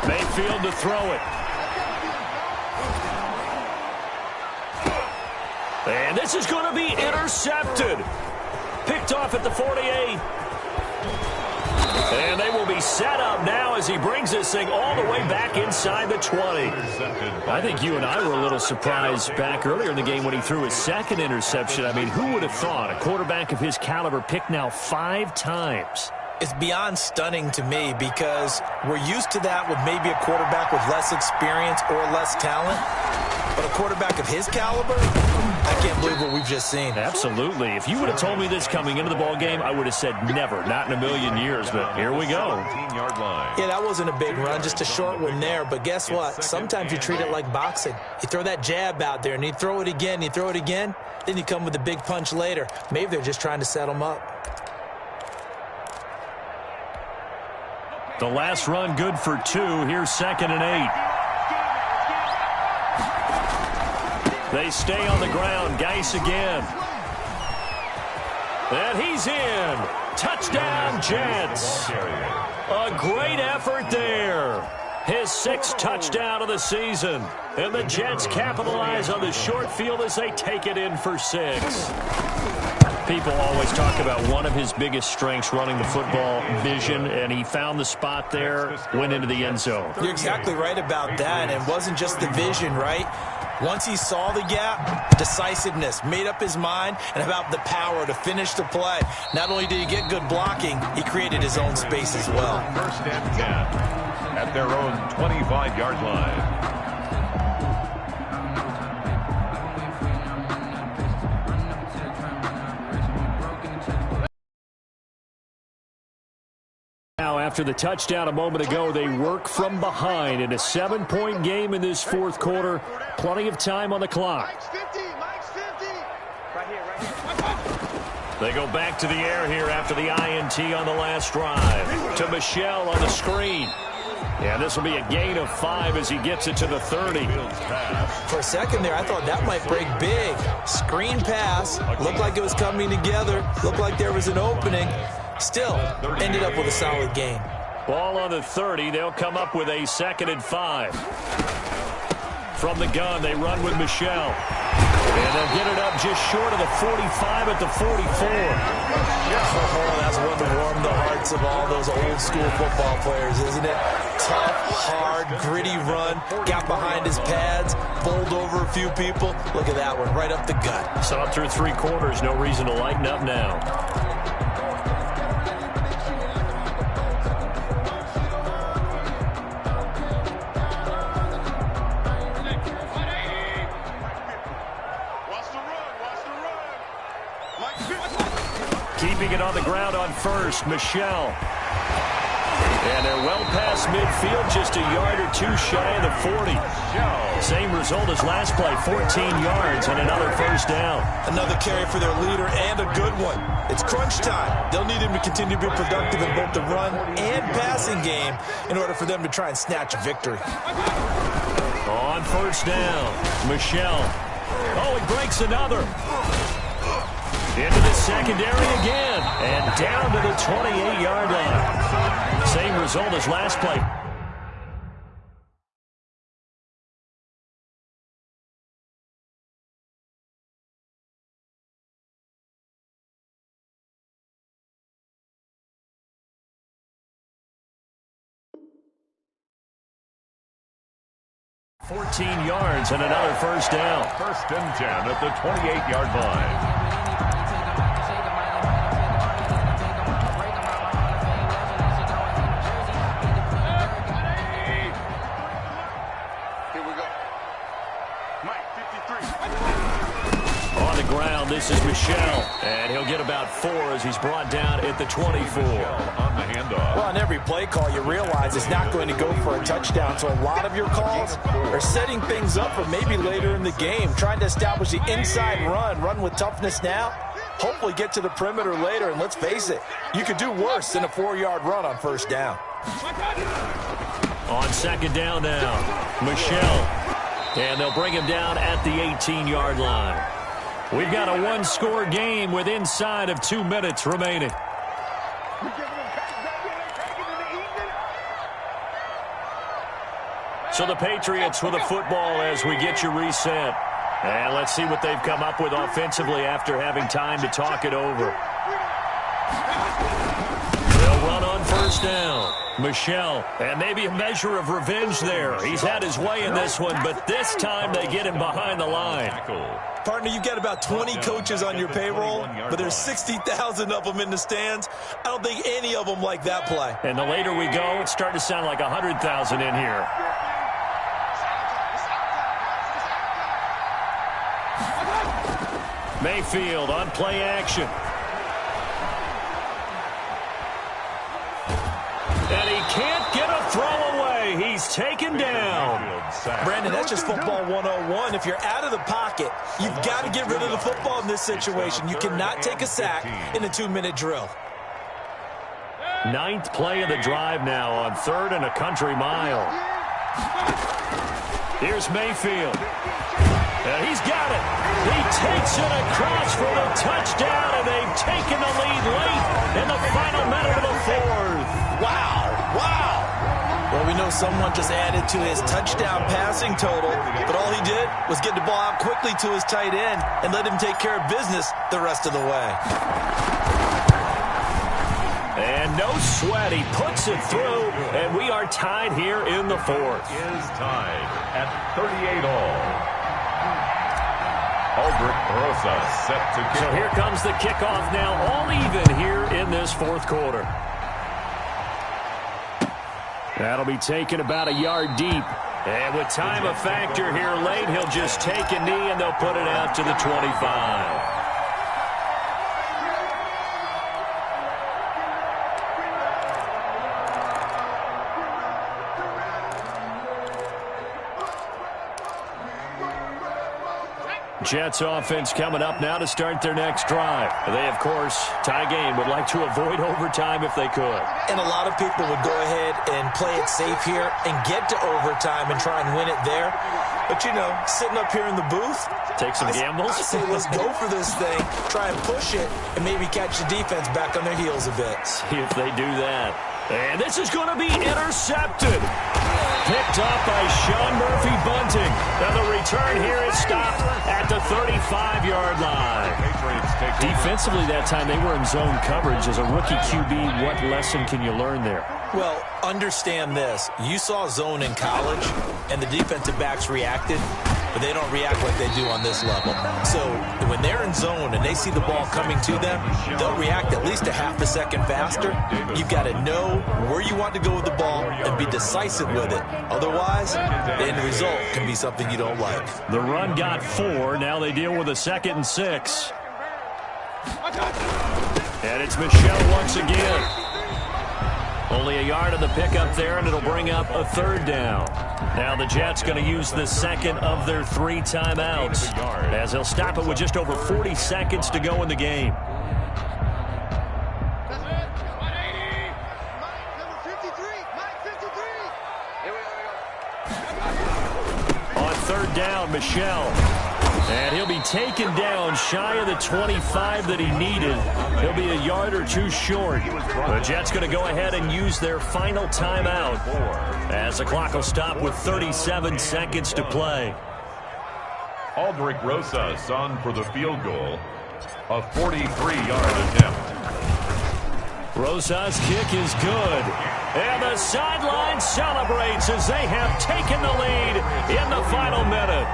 [SPEAKER 5] Mayfield to throw it. And this is going to be intercepted. Picked off at the 48. And they will be set up now as he brings this thing all the way back inside the 20. I think you and I were a little surprised back earlier in the game when he threw his 2nd interception. I mean, who would have thought a quarterback of his caliber picked now 5 times?
[SPEAKER 2] It's beyond stunning to me because we're used to that with maybe a quarterback with less experience or less talent. But a quarterback of his caliber, I can't believe what we've just seen.
[SPEAKER 5] Absolutely. If you would have told me this coming into the ball game, I would have said never, not in a million years. But here we go.
[SPEAKER 2] Yeah, that wasn't a big run, just a short one there. But guess what? Sometimes you treat it like boxing. You throw that jab out there, and you throw it again, then you come with a big punch later. Maybe they're just trying to set him up.
[SPEAKER 5] The last run good for 2. Here's 2nd and 8. They stay on the ground. Geis again. And he's in. Touchdown, Jets. A great effort there. His 6th touchdown of the season. And the Jets capitalize on the short field as they take it in for 6. People always talk about one of his biggest strengths, running the football, vision, and he found the spot there, went into the end zone.
[SPEAKER 2] You're exactly right about that. It wasn't just the vision, right? Once he saw the gap, decisiveness, made up his mind, and about the power to finish the play. Not only did he get good blocking, he created his own space as well.
[SPEAKER 3] 1st and 10 at their own 25-yard line.
[SPEAKER 5] Now, after the touchdown a moment ago, they work from behind in a 7-point game in this fourth quarter. Plenty of time on the clock.
[SPEAKER 4] Mike's 50. Right here.
[SPEAKER 5] They go back to the air here after the INT on the last drive. To Michelle on the screen. Yeah, this will be a gain of 5 as he gets it to the 30.
[SPEAKER 2] For a second there, I thought that might break big. Screen pass. Looked like it was coming together. Looked like there was an opening. Still, ended up with a solid gain.
[SPEAKER 5] Ball on the 30. They'll come up with a 2nd and 5. From the gun, they run with Michelle. And they'll get it up just short of the 45 at the 44.
[SPEAKER 2] Oh, that's one to warm the hearts of all those old school football players, isn't it? Tough, hard, gritty run. Got behind his pads, bowled over a few people. Look at that one, right up the gut.
[SPEAKER 5] Saw it through 3 quarters. No reason to lighten up now. keeping it on the ground on first. Michelle. And they're well past midfield, just a yard or two shy of the 40. Same result as last play, 14 yards and another first down.
[SPEAKER 2] Another carry for their leader and a good one. It's crunch time. They'll need him to continue to be productive in both the run and passing game in order for them to try and snatch a victory.
[SPEAKER 5] On first down, Michelle. Oh, he breaks another. Into the secondary again. And down to the 28-yard line. Same result as last play. $14 yards and another first down.
[SPEAKER 3] First and 10 at the 28-yard line.
[SPEAKER 5] This is Michelle, and he'll get about 4 as he's brought down at the 24.
[SPEAKER 3] On the handoff.
[SPEAKER 2] Well, on every play call, you realize it's not going to go for a touchdown, so a lot of your calls are setting things up for maybe later in the game, trying to establish the inside run with toughness now, hopefully get to the perimeter later, and let's face it, you could do worse than a 4-yard run on first down.
[SPEAKER 5] On second down now, Michelle, and they'll bring him down at the 18-yard line. We've got a one-score game with inside of 2 minutes remaining. So the Patriots with a football as we get you reset. And let's see what they've come up with offensively after having time to talk it over. They'll run on first down. Michelle, and maybe a measure of revenge there. He's had his way in this one, but this time they get him behind the line.
[SPEAKER 2] Partner, you've got about 20 coaches on your payroll, but there's 60,000 of them in the stands. I don't think any of them like that play.
[SPEAKER 5] And the later we go, it's starting to sound like 100,000 in here. Mayfield on play action. And he can't get a throw away. He's taken down.
[SPEAKER 2] Brandon, that's just football 101. If you're out of the pocket, you've got to get rid of the football in this situation. You cannot take a sack in a 2-minute drill.
[SPEAKER 5] 9th play of the drive now on 3rd and a country mile. Here's Mayfield. And he's got it. He takes it across for the touchdown, and they've taken the lead late in the final minute of the 4th.
[SPEAKER 2] Wow. Well, we know someone just added to his touchdown passing total, but all he did was get the ball out quickly to his tight end and let him take care of business the rest of the way.
[SPEAKER 5] And no sweat. He puts it through, and we are tied here in the 4th.
[SPEAKER 3] Is tied at 38 all. Albert Rosa set to kick.
[SPEAKER 5] So here comes the kickoff now, all even here in this 4th quarter. That'll be taken about a yard deep. And with time a factor here late, he'll just take a knee and they'll put it out to the 25. Jets offense coming up now to start their next drive. They, of course, tie game, would like to avoid overtime if they could.
[SPEAKER 2] And a lot of people would go ahead and play it safe here and get to overtime and try and win it there. But, you know, sitting up here in the booth,
[SPEAKER 5] take some gambles.
[SPEAKER 2] I say let's go for this thing, try and push it, and maybe catch the defense back on their heels a bit.
[SPEAKER 5] See if they do that. And this is going to be intercepted. Picked up by Sean Murphy-Bunting. Now the return here is stopped at the 35-yard line. Defensively that time, they were in zone coverage. As a rookie QB, what lesson can you learn there?
[SPEAKER 2] Well, understand this. You saw zone in college, and the defensive backs reacted, but they don't react like they do on this level. So when they're in zone and they see the ball coming to them, they'll react at least a half a second faster. You've got to know where you want to go with the ball and be decisive with it. Otherwise, the end result can be something you don't like.
[SPEAKER 5] The run got 4. Now they deal with a 2nd and 6. And it's Michel once again. Only a yard on the pickup there, and it'll bring up a third down. Now the Jets going to use the second of their 3 timeouts, as they'll stop it with just over 40 seconds to go in the game. On third down, Michel. And he'll be taken down shy of the 25 that he needed. He'll be a yard or 2 short. The Jets going to go ahead and use their final timeout, as the clock will stop with 37 seconds to play.
[SPEAKER 3] Aldrich Rosas on for the field goal. A 43-yard attempt.
[SPEAKER 5] Rosas' kick is good. And the sideline celebrates as they have taken the lead in the final minute.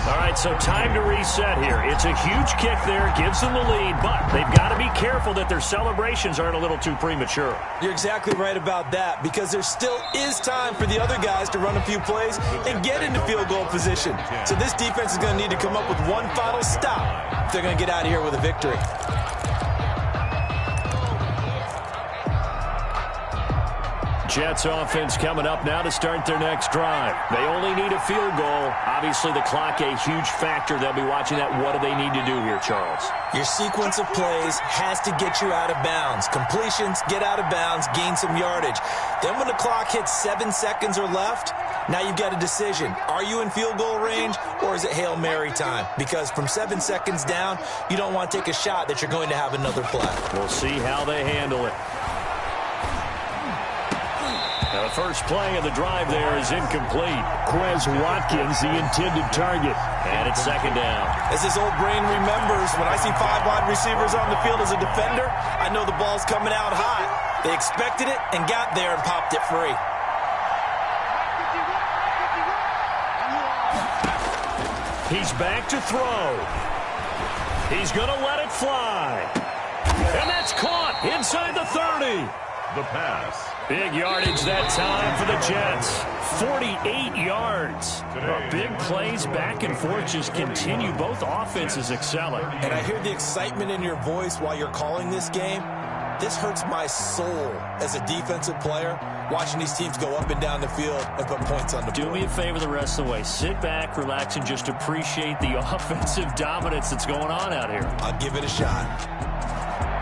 [SPEAKER 5] All right, so time to reset here. It's a huge kick there, gives them the lead, but they've got to be careful that their celebrations aren't a little too premature.
[SPEAKER 2] You're exactly right about that, because there still is time for the other guys to run a few plays and get into field goal position. So this defense is going to need to come up with one final stop if they're going to get out of here with a victory.
[SPEAKER 5] Jets offense coming up now to start their next drive. They only need a field goal. Obviously, the clock a huge factor. They'll be watching that. What do they need to do here, Charles?
[SPEAKER 2] Your sequence of plays has to get you out of bounds. Completions, get out of bounds, gain some yardage. Then when the clock hits 7 seconds or left, now you've got a decision. Are you in field goal range, or is it Hail Mary time? Because from 7 seconds down, you don't want to take a shot that you're going to have another play.
[SPEAKER 5] We'll see how they handle it. Now the first play of the drive there is incomplete. Quez Watkins, the intended target. And it's second down.
[SPEAKER 2] As his old brain remembers, when I see 5 wide receivers on the field as a defender, I know the ball's coming out hot. They expected it and got there and popped it free.
[SPEAKER 5] He's back to throw. He's going to let it fly. And that's caught inside the 30.
[SPEAKER 3] The pass.
[SPEAKER 5] Big yardage that time for the Jets. 48 yards. Big plays back and forth just continue. Both offenses excelling.
[SPEAKER 2] And I hear the excitement in your voice while you're calling this game. This hurts my soul as a defensive player, watching these teams go up and down the field and put points on the board.
[SPEAKER 5] Do me a favor the rest of the way. Sit back, relax, and just appreciate the offensive dominance that's going on out here.
[SPEAKER 2] I'll give it a shot.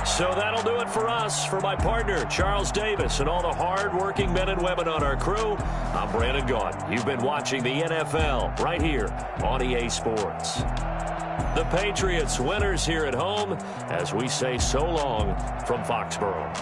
[SPEAKER 5] So that'll do it for us. For my partner, Charles Davis, and all the hard-working men and women on our crew, I'm Brandon Gaudin. You've been watching the NFL right here on EA Sports. The Patriots winners here at home as we say so long from Foxborough.